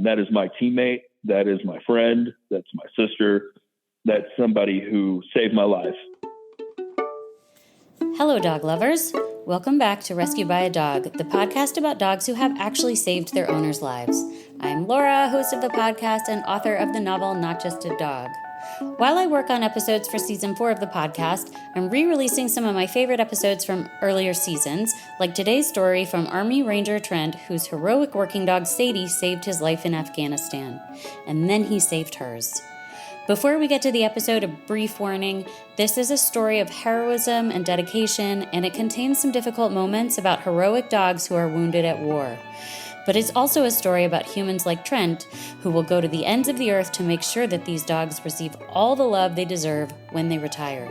That is my teammate. That is my friend. That's my sister. That's somebody who saved my life. Hello, dog lovers. Welcome back to Rescued by a Dog, the podcast about dogs who have actually saved their owners' lives. I'm Laura, host of the podcast and author of the novel Not Just a Dog. While I work on episodes for season 4 of the podcast, I'm re-releasing some of my favorite episodes from earlier seasons, like today's story from Army Ranger Trent, whose heroic working dog Sadie saved his life in Afghanistan. And then he saved hers. Before we get to the episode, a brief warning. This is a story of heroism and dedication, and it contains some difficult moments about heroic dogs who are wounded at war. But it's also a story about humans like Trent, who will go to the ends of the earth to make sure that these dogs receive all the love they deserve when they retire.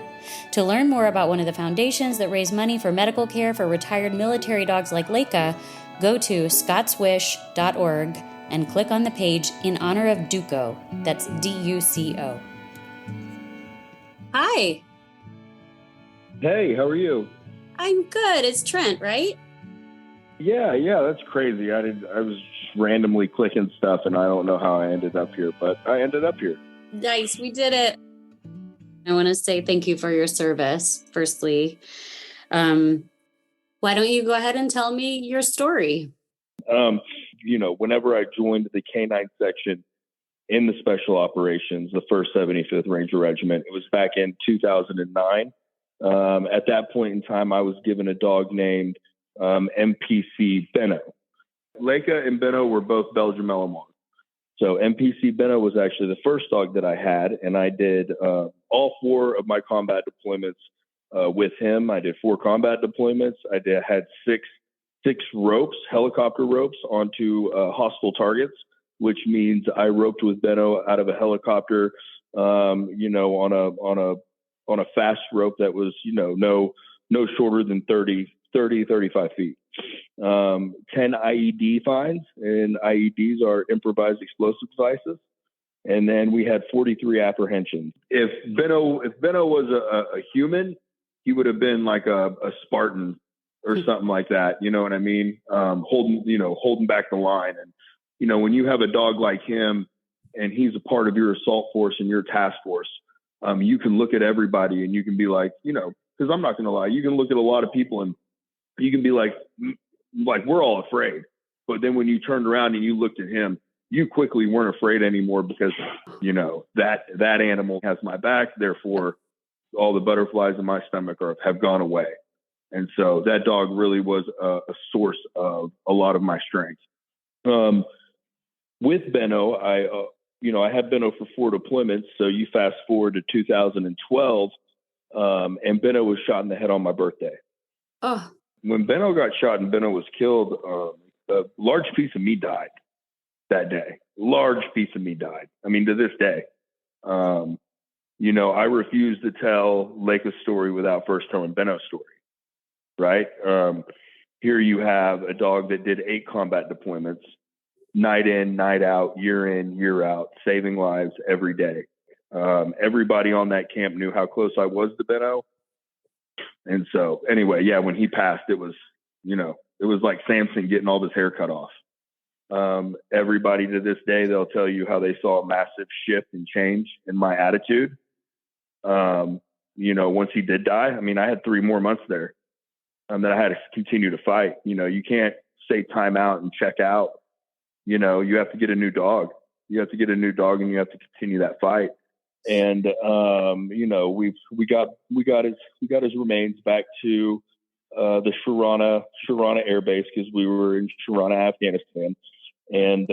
To learn more about one of the foundations that raise money for medical care for retired military dogs like Layka, go to scotswish.org and click on the page in honor of Duco. That's D-U-C-O. Hi. Hey, how are you? I'm good. It's Trent, right? Yeah, that's crazy. I was just randomly clicking stuff, and I don't know how I ended up here, but I ended up here. Nice, we did it. I want to say thank you for your service, firstly. Why don't you go ahead and tell me your story? Whenever I joined the K-9 section in the Special Operations, the 1st 75th Ranger Regiment, it was back in 2009. At that point in time, I was given a dog named MPC Benno. Layka and Benno were both Belgian Malinois. So MPC Benno was actually the first dog that I had, and I did all 4 of my combat deployments with him. I did 4 combat deployments. I had six ropes, helicopter ropes, onto hostile targets, which means I roped with Benno out of a helicopter, on a fast rope that was, no shorter than 35 feet. 10 IED finds, and IEDs are improvised explosive devices. And then we had 43 apprehensions. If Benno was a human, he would have been like a Spartan or something like that. You know what I mean? Holding back the line. And, when you have a dog like him and he's a part of your assault force and your task force, you can look at everybody and you can be like, because I'm not going to lie, you can look at a lot of people and you can be like we're all afraid. But then when you turned around and you looked at him, you quickly weren't afraid anymore because, that animal has my back. Therefore, all the butterflies in my stomach have gone away. And so that dog really was a source of a lot of my strength. With Benno, I had Benno for 4 deployments. So you fast forward to 2012, and Benno was shot in the head on my birthday. Oh. When Benno got shot and Benno was killed, a large piece of me died that day. Large piece of me died. I mean, to this day. I refuse to tell Layka's story without first telling Benno's story. Right? Here you have a dog that did 8 combat deployments, night in, night out, year in, year out, saving lives every day. Everybody on that camp knew how close I was to Benno. And so anyway, yeah, when he passed, it was like Samson getting all his hair cut off. Everybody to this day, they'll tell you how they saw a massive shift and change in my attitude. Once he did die, I mean, I had 3 more months there. That I had to continue to fight. You can't say time out and check out. You have to get a new dog. You have to get a new dog, and you have to continue that fight. And we got his remains back to the Sharana Air Base, because we were in Sharana, Afghanistan. And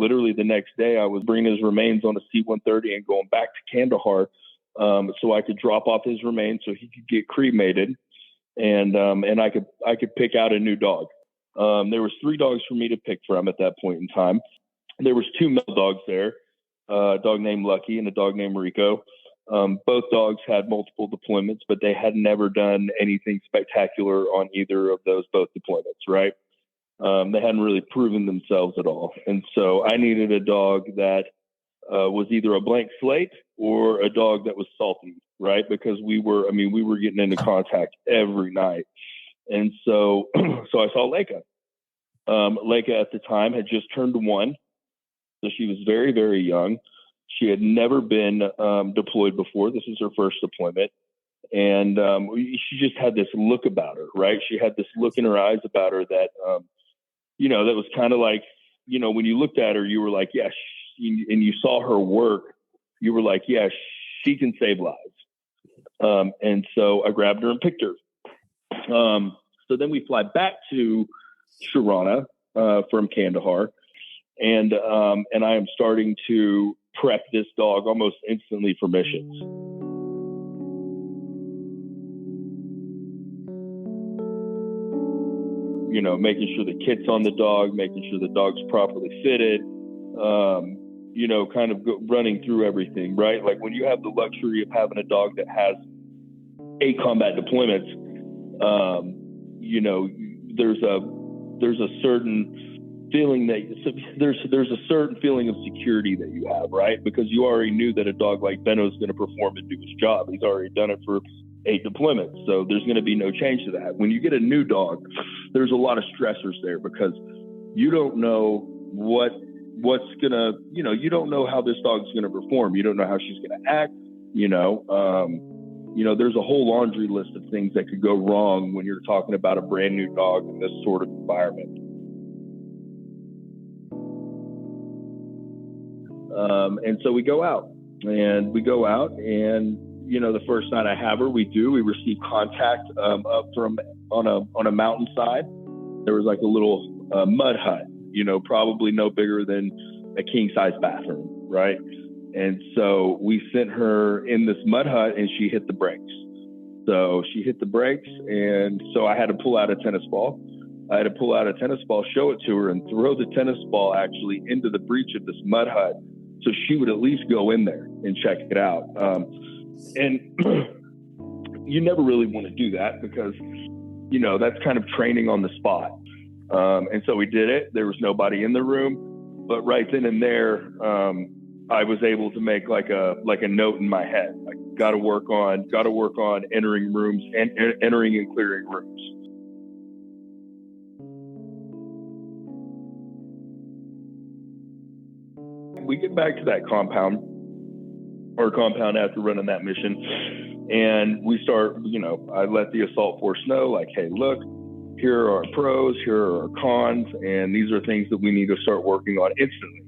literally the next day, I was bringing his remains on a C-130 and going back to Kandahar, so I could drop off his remains so he could get cremated. And I could pick out a new dog. There was 3 dogs for me to pick from at that point in time. There was 2 male dogs there, a dog named Lucky and a dog named Rico. Both dogs had multiple deployments, but they had never done anything spectacular on either of both deployments, right? They hadn't really proven themselves at all. And so I needed a dog that was either a blank slate or a dog that was salty, right? Because we were getting into contact every night. And so I saw Layka. Layka at the time had just turned 1. So she was very, very young. She had never been deployed before. This was her first deployment. And she just had this look about her, right? She had this look in her eyes about her that, that was kind of like, when you looked at her, you were like, yeah, and you saw her work, you were like, yeah, she can save lives. And so I grabbed her and picked her. So then we fly back to Sharana from Kandahar. And I am starting to prep this dog almost instantly for missions. Making sure the kit's on the dog, making sure the dog's properly fitted, kind of running through everything, right? Like when you have the luxury of having a dog that has 8 combat deployments, there's a certain feeling there's a certain feeling of security that you have, right? Because you already knew that a dog like Benno's going to perform and do his job. He's already done it for 8 deployments. So there's going to be no change to that. When you get a new dog, there's a lot of stressors there because you don't know what's going to, you don't know how this dog's going to perform. You don't know how she's going to act, there's a whole laundry list of things that could go wrong when you're talking about a brand new dog in this sort of environment. And so we go out and the first night I have her, we receive contact up from on a mountainside. There was like a little mud hut, probably no bigger than a king size bathroom, right? And so we sent her in this mud hut and she hit the brakes. So she hit the brakes, and so I had to pull out a tennis ball. Show it to her, and throw the tennis ball actually into the breach of this mud hut, so she would at least go in there and check it out. And you never really want to do that because, that's kind of training on the spot. And so we did it. There was nobody in the room, but right then and there, I was able to make like a note in my head. I got to work on entering rooms and entering and clearing rooms. We get back to that compound after running that mission, and we start, I let the assault force know, like, hey, look, here are our pros, here are our cons, and these are things that we need to start working on instantly.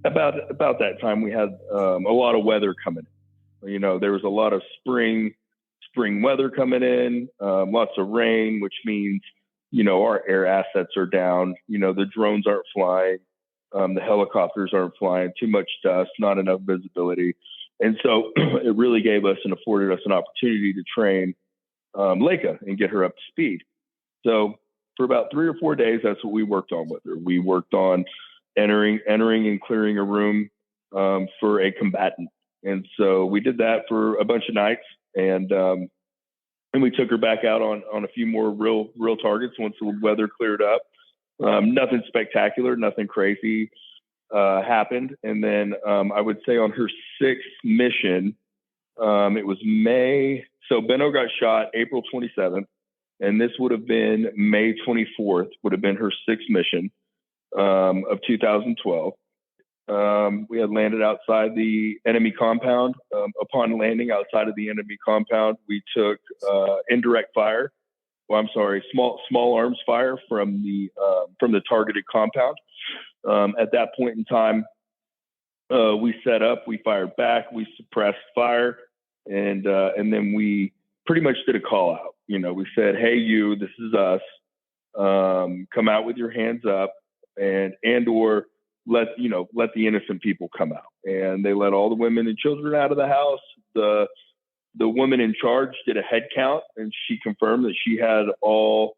About that time, we had a lot of weather coming in. There was a lot of spring weather coming in, lots of rain, which means, our air assets are down. The drones aren't flying. The helicopters aren't flying, too much dust, not enough visibility. And so it really afforded us an opportunity to train Layka and get her up to speed. So for about 3 or 4 days, that's what we worked on with her. We worked on entering and clearing a room for a combatant. And so we did that for a bunch of nights, and we took her back out on a few more real targets once the weather cleared up. Nothing spectacular, nothing crazy happened. And then I would say on her 6th mission, it was May. So Benno got shot April 27th, and this would have been May 24th, would have been her 6th mission of 2012. We had landed outside the enemy compound. Upon landing outside of the enemy compound, we took indirect fire. Well, I'm sorry, small arms fire from the targeted compound. At that point in time, we set up, we fired back, we suppressed fire, and then we pretty much did a call out. We said, "Hey, you, this is us. Come out with your hands up, or let the innocent people come out." And they let all the women and children out of the house. The woman in charge did a head count, and she confirmed that she had all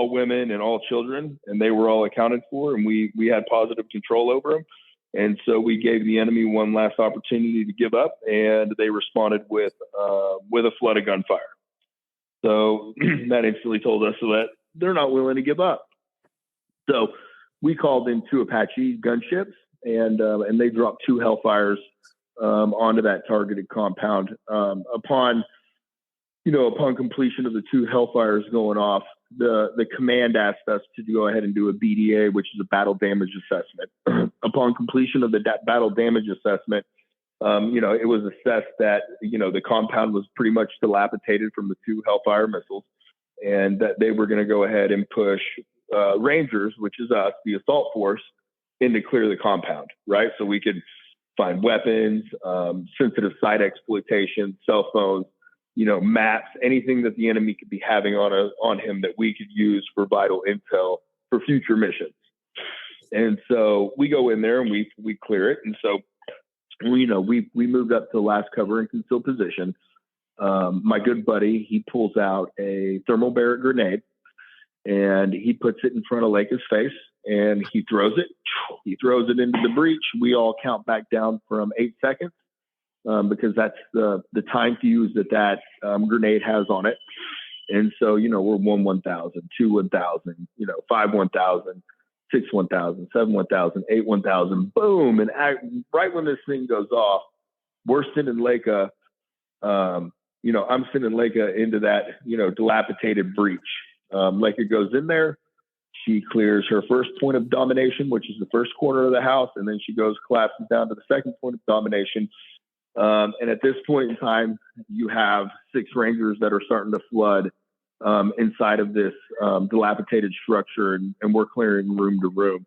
women and all children, and they were all accounted for, and we had positive control over them. And so we gave the enemy one last opportunity to give up, and they responded with a flood of gunfire. So that instantly told us that they're not willing to give up. So we called in 2 Apache gunships, and they dropped 2 Hellfires onto that targeted compound. Upon completion of the 2 Hellfires going off, the command asked us to go ahead and do a BDA, which is a battle damage assessment. Upon completion of the battle damage assessment, it was assessed that, the compound was pretty much dilapidated from the 2 Hellfire missiles, and that they were going to go ahead and push Rangers, which is us, the assault force, in to clear the compound, right? So we could find weapons, sensitive site exploitation, cell phones, maps, anything that the enemy could be having on him that we could use for vital intel for future missions. And so we go in there and we clear it. And so we moved up to the last cover and concealed position. My good buddy, he pulls out a thermal barrett grenade and he puts it in front of Layka's face and he throws it. He throws it into the breach. We all count back down from 8 seconds because that's the time fuse that grenade has on it. And so, we're 1 1,000, 2 1,000, 5 1,000, 6 1,000, 7 1,000, 8 1,000, boom. And right when this thing goes off, we're sending Layka, I'm sending Layka into that, dilapidated breach. Layka goes in there. She clears her first point of domination, which is the first corner of the house. And then she collapses down to the second point of domination. And at this point in time, you have 6 Rangers that are starting to flood inside of this dilapidated structure, and we're clearing room to room.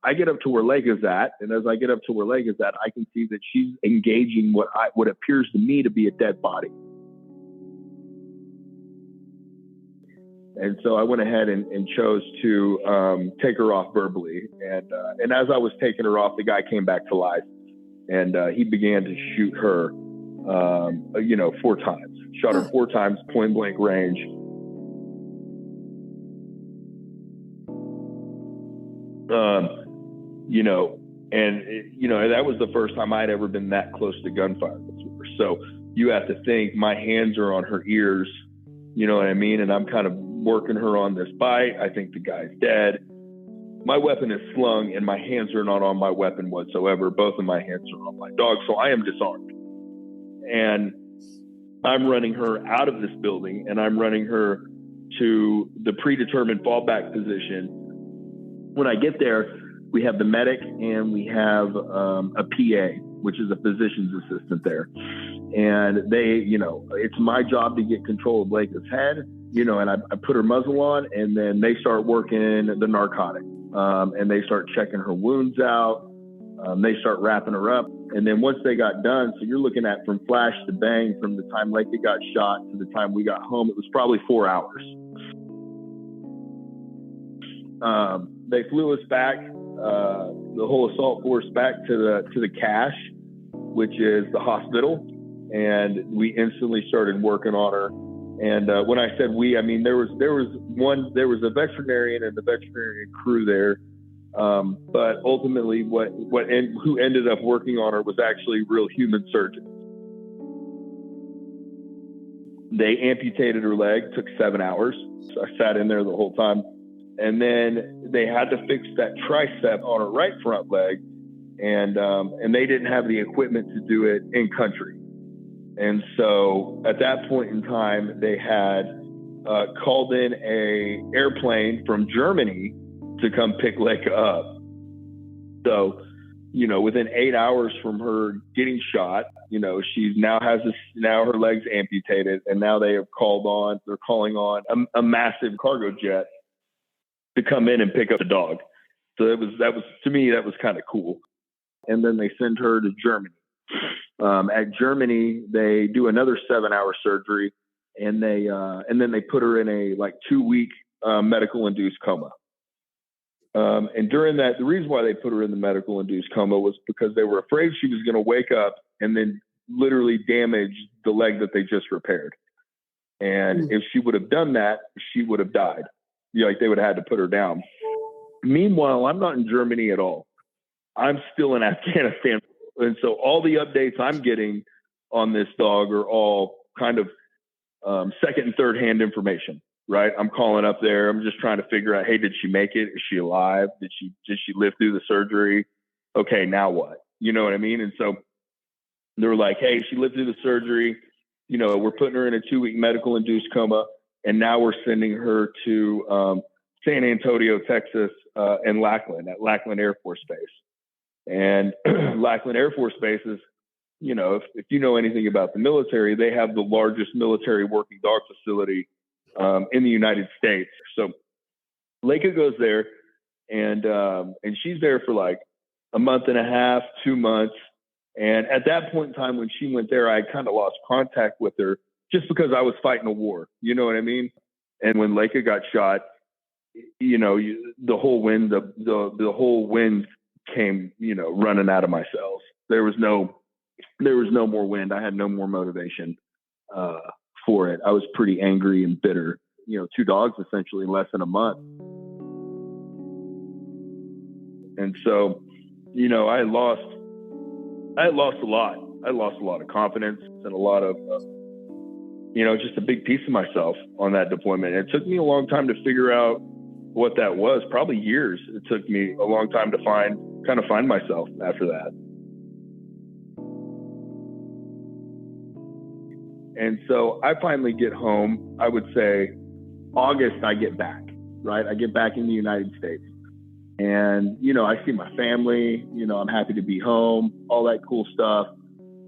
I get up to where Layka's at, and as I get up to where Layka's at, I can see that she's engaging what appears to me to be a dead body. And so I went ahead and chose to take her off verbally. And as I was taking her off, the guy came back to life, and he began to shoot her, 4 times. Shot her 4 times, point blank range. That was the first time I'd ever been that close to gunfire before. So you have to think my hands are on her ears, you know what I mean? And I'm kind of working her on this bite. I think the guy's dead. My weapon is slung and my hands are not on my weapon whatsoever. Both of my hands are on my dog. So I am disarmed. And I'm running her out of this building and I'm running her to the predetermined fallback position. When I get there, we have the medic and we have a PA, which is a physician's assistant there. And they, it's my job to get control of Layka's head, and I put her muzzle on and then they start working the narcotic. And they start checking her wounds out. They start wrapping her up. And then once they got done, so you're looking at from flash to bang, from the time Layka got shot to the time we got home, it was probably 4 hours. They flew us back, the whole assault force back to the cache, which is the hospital. And we instantly started working on her. And when I said we, I mean, there was a veterinarian and the veterinarian crew there. But ultimately who ended up working on her was actually real human surgeons. They amputated her leg, took 7 hours. So I sat in there the whole time. And then they had to fix that tricep on her right front leg. And they didn't have the equipment to do it in country. And so at that point in time, they had called in a airplane from Germany to come pick Layka up. So, within 8 hours from her getting shot, she now has her legs amputated, and now they're calling on a massive cargo jet to come in and pick up the dog. So to me, that was kind of cool. And then they send her to Germany. At Germany, they do another 7-hour surgery, and then they put her in a 2-week medical induced coma. And during that, the reason why they put her in the medical induced coma was because they were afraid she was going to wake up and then literally damage the leg that they just repaired. And if she would have done that, she would have died. They would have had to put her down. Meanwhile, I'm not in Germany at all. I'm still in Afghanistan. And so all the updates I'm getting on this dog are all kind of second and third hand information, right? I'm calling up there. I'm just trying to figure out, hey, did she make it? Is she alive? Did she live through the surgery? Okay, now what? You know what I mean? And so they were like, hey, she lived through the surgery. We're putting her in a 2-week medical induced coma. And now we're sending her to San Antonio, Texas, and Lackland, at Lackland Air Force Base. And Lackland Air Force Base is, if you know anything about the military, they have the largest military working dog facility in the United States. So Layka goes there, and she's there for like a month and a half, 2 months. And at that point in time, when she went there, I kind of lost contact with her just because I was fighting a war. You know what I mean? And when Layka got shot, the whole wind, the whole wind came, running out of my cells. There was no more wind. I had no more motivation for it. I was pretty angry and bitter. 2 dogs essentially in less than a month. And so, I lost a lot. I lost a lot of confidence and a lot of, just a big piece of myself on that deployment. It took me a long time to figure out what that was, probably years. It took me a long time to find myself after that. And so I finally get home. I would say August, I get back, right? I get back in the United States. And, I see my family, I'm happy to be home, all that cool stuff.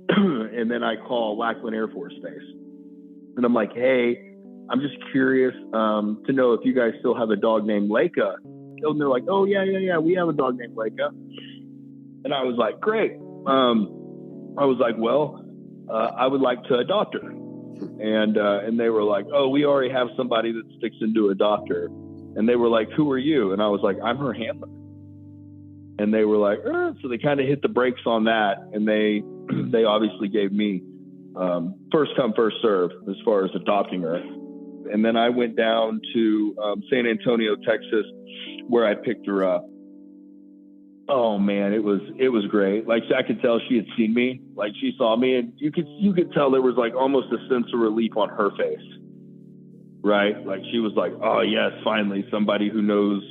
And then I call Lackland Air Force Base. And I'm like, hey, I'm just curious to know if you guys still have a dog named Layka. And they're like, oh, yeah, we have a dog named Layka. And I was like, great. I was like, well, I would like to adopt her. And they were like, oh, we already have somebody that's fixing to adopt her. And they were like, who are you? And I was like, I'm her handler. And they were like, so they kind of hit the brakes on that. And they obviously gave me first come, first serve as far as adopting her. And then I went down to San Antonio, Texas, where I picked her up. Oh man, it was great. Like I could tell she had seen me, like she saw me, and you could tell there was like almost a sense of relief on her face. Right? Like she was like, oh yes, finally somebody who knows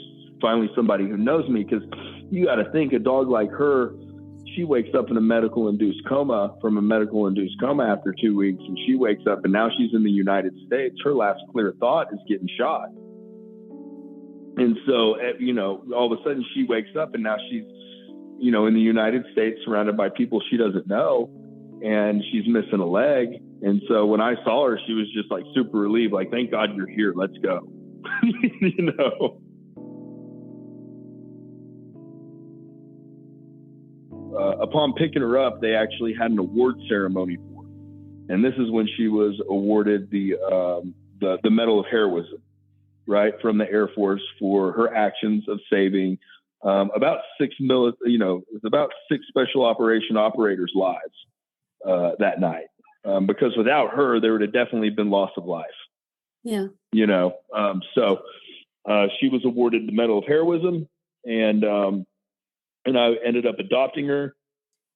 me. Because you got to think, a dog like her, she wakes up in a medical induced coma after 2 weeks, and she wakes up and now she's in the United States. Her last clear thought is getting shot. And so, all of a sudden she wakes up and now she's, in the United States surrounded by people she doesn't know, and she's missing a leg. And so when I saw her, she was just like super relieved, like, thank God you're here. Let's go. Upon picking her up, they actually had an award ceremony for her. And this is when she was awarded the Medal of Heroism, right, from the Air Force for her actions of saving about 6 special operation operators' lives that night. Because without her, there would have definitely been loss of life. Yeah. So she was awarded the Medal of Heroism, and I ended up adopting her.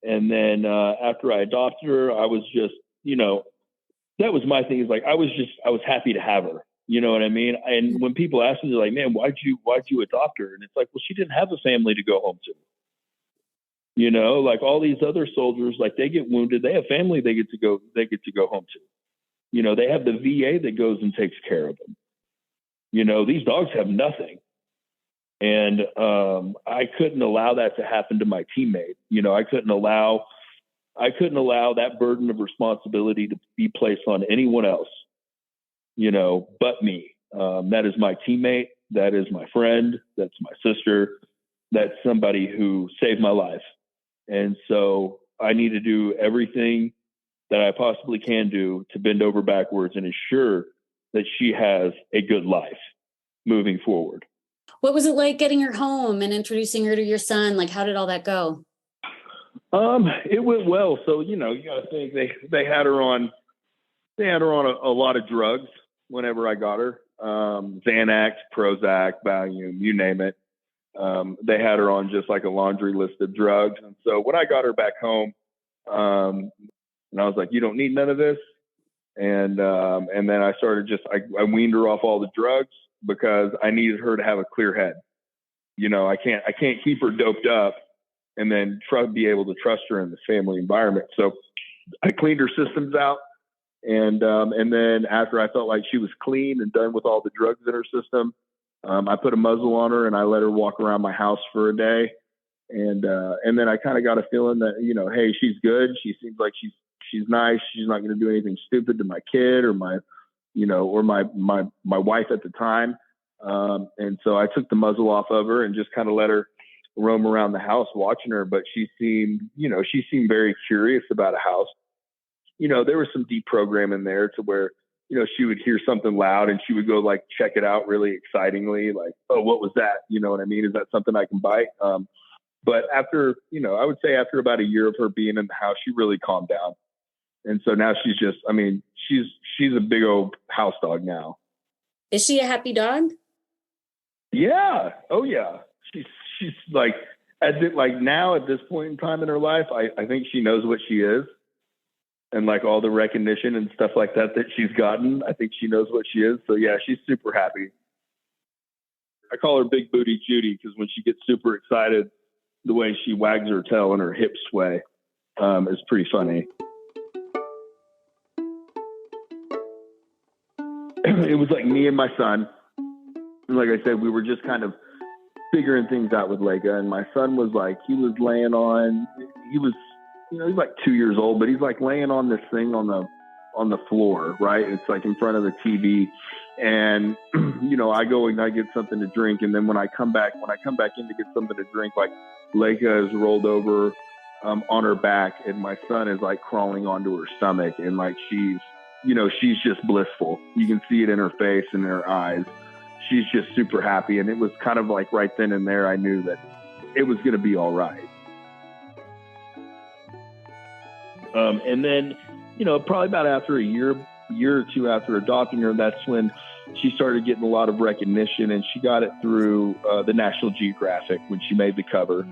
And then after I adopted her, I was just, that was my thing, is like, I was happy to have her. You know what I mean? And when people ask me, they're like, man, why'd you adopt her? And it's like, well, she didn't have a family to go home to. Like all these other soldiers, like they get wounded, they have family they get to go home to. They have the VA that goes and takes care of them. These dogs have nothing. And I couldn't allow that to happen to my teammate. I couldn't allow that burden of responsibility to be placed on anyone else, but me. That is my teammate. That is my friend. That's my sister. That's somebody who saved my life. And so I need to do everything that I possibly can do to bend over backwards and ensure that she has a good life moving forward. What was it like getting her home and introducing her to your son? Like, how did all that go? It went well. So, you got to think they had her on a lot of drugs whenever I got her. Xanax, Prozac, Valium, you name it. They had her on just like a laundry list of drugs. And so when I got her back home, and I was like, you don't need none of this. And then I started I weaned her off all the drugs because I needed her to have a clear head. I can't keep her doped up and then be able to trust her in the family environment. So I cleaned her systems out. And then after I felt like she was clean and done with all the drugs in her system, I put a muzzle on her and I let her walk around my house for a day. And then I kind of got a feeling that, hey, she's good. She seems like she's nice. She's not going to do anything stupid to my kid or my wife at the time. And so I took the muzzle off of her and just kind of let her roam around the house watching her. But she seemed very curious about a house. There was some deprogramming there to where, she would hear something loud and she would go like check it out really excitingly, like, oh, what was that? You know what I mean? Is that something I can bite? But after, I would say after about a year of her being in the house, she really calmed down. And so now she's just, she's a big old house dog now. Is she a happy dog? Yeah. Oh yeah. She's like, now at this point in time in her life, I think she knows what she is. And like all the recognition and stuff like that she's gotten, I think she knows what she is. So yeah, she's super happy. I call her Big Booty Judy because when she gets super excited, the way she wags her tail and her hips sway is pretty funny. It was like me and my son. Like I said, we were just kind of figuring things out with Layka. And my son was like, he was he's like 2 years old, but he's like laying on this thing on the floor, right? It's like in front of the TV. And, I go and I get something to drink. And then when I come back in to get something to drink, like Layka is rolled over on her back and my son is like crawling onto her stomach. And like, she's just blissful. You can see it in her face and in her eyes. She's just super happy. And it was kind of like right then and there, I knew that it was going to be all right. And then, probably about after a year or two after adopting her, that's when she started getting a lot of recognition, and she got it through the National Geographic when she made the cover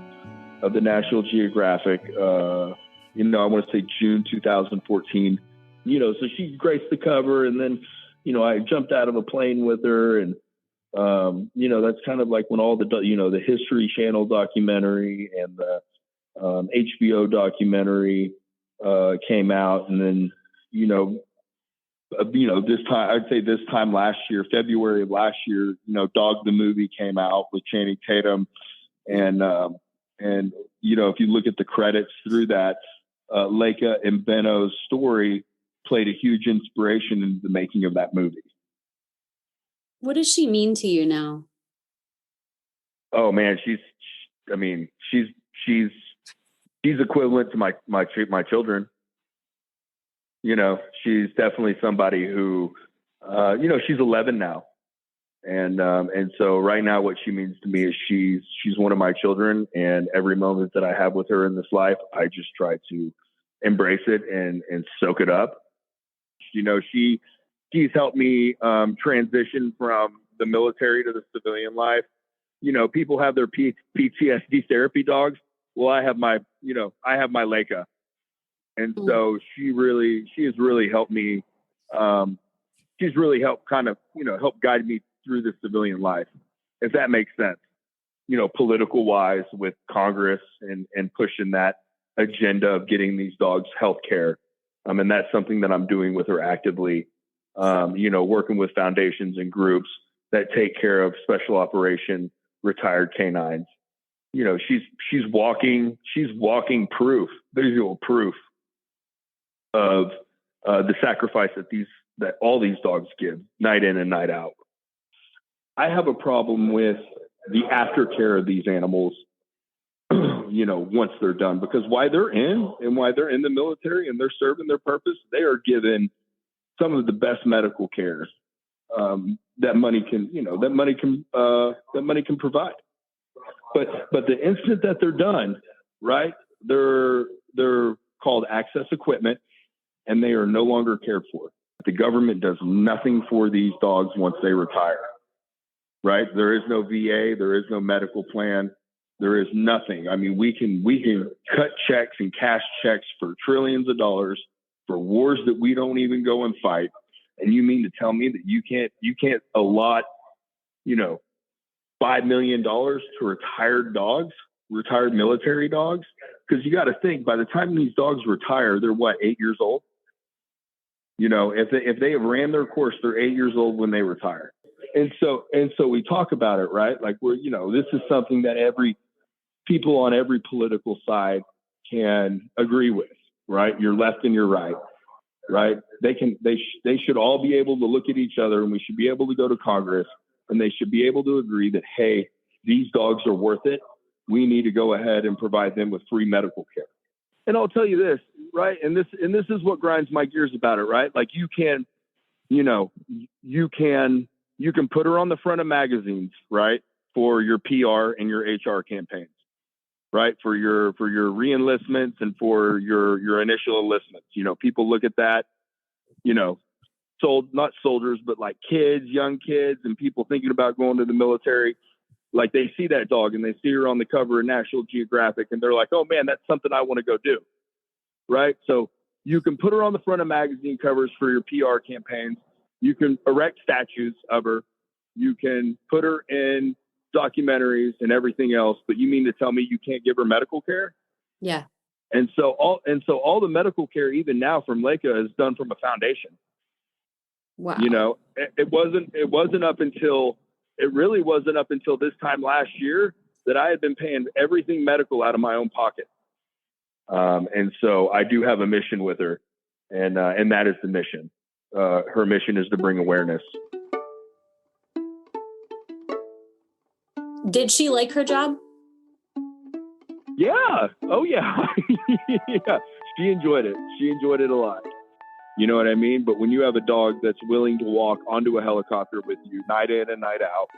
of the National Geographic. I want to say June 2014. So she graced the cover, and then, I jumped out of a plane with her, and that's kind of like when all the History Channel documentary and the HBO documentary came out. And then, this time, I'd say this time last year, February of last year, Dog the movie came out with Channing Tatum. And if you look at the credits through that, Layka and Benno's story played a huge inspiration in the making of that movie. What does she mean to you now? Oh man, she's equivalent to my children. She's definitely somebody who, she's 11 now. And so right now what she means to me is she's one of my children, and every moment that I have with her in this life, I just try to embrace it and soak it up. She's helped me transition from the military to the civilian life. People have their PTSD therapy dogs. Well, I have my Layka. And so she has really helped me. She's really helped kind of, help guide me through the civilian life, if that makes sense, political wise with Congress and pushing that agenda of getting these dogs health care. And that's something that I'm doing with her actively, working with foundations and groups that take care of special operation retired canines. She's walking visual proof of the sacrifice that all these dogs give night in and night out. I have a problem with the aftercare of these animals, once they're done, because while they're in the military and they're serving their purpose, they are given some of the best medical care that money can provide. But the instant that they're done, right, they're called access equipment, and they are no longer cared for. The government does nothing for these dogs once they retire, right? There is no VA, there is no medical plan, there is nothing. I mean, we can cut checks and cash checks for trillions of dollars for wars that we don't even go and fight. And you mean to tell me that you can't allot, $5 million to retired military dogs? Because you got to think, by the time these dogs retire, they're what, 8 years old? You know, if they have ran their course, they're 8 years old when they retire. And so we talk about it, right? Like this is something that people on every political side can agree with, right? Your left and your right, right? They should all be able to look at each other, and we should be able to go to Congress, and they should be able to agree that, hey, these dogs are worth it. We need to go ahead and provide them with free medical care. And I'll tell you this, right? And this is what grinds my gears about it, right? Like you can put her on the front of magazines, right? For your PR and your HR campaigns, right? For your re-enlistments and for your initial enlistments. You know, people look at that, not soldiers, but like kids, young kids, and people thinking about going to the military. Like they see that dog and they see her on the cover of National Geographic and they're like, oh man, that's something I want to go do. Right. So you can put her on the front of magazine covers for your PR campaigns. You can erect statues of her. You can put her in documentaries and everything else, but you mean to tell me you can't give her medical care? Yeah. And so all the medical care, even now from Layka, is done from a foundation. Wow. It really wasn't up until this time last year that I had been paying everything medical out of my own pocket. And so I do have a mission with her, and that is the mission. Her mission is to bring awareness. Did she like her job? Yeah. Oh yeah. Yeah. She enjoyed it. She enjoyed it a lot. You know what I mean? But when you have a dog that's willing to walk onto a helicopter with you night in and night out,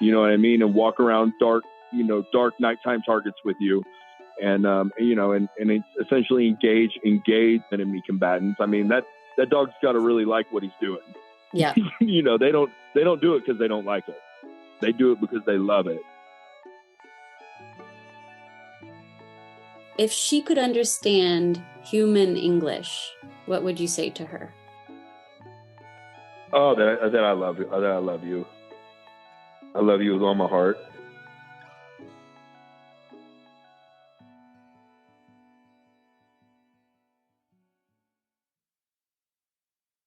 you know what I mean? And walk around dark nighttime targets with you and essentially engage enemy combatants. I mean, that dog's got to really like what he's doing. Yeah. They don't do it because they don't like it. They do it because they love it. If she could understand human English, what would you say to her? Oh, that I love you. That I love you. I love you with all my heart.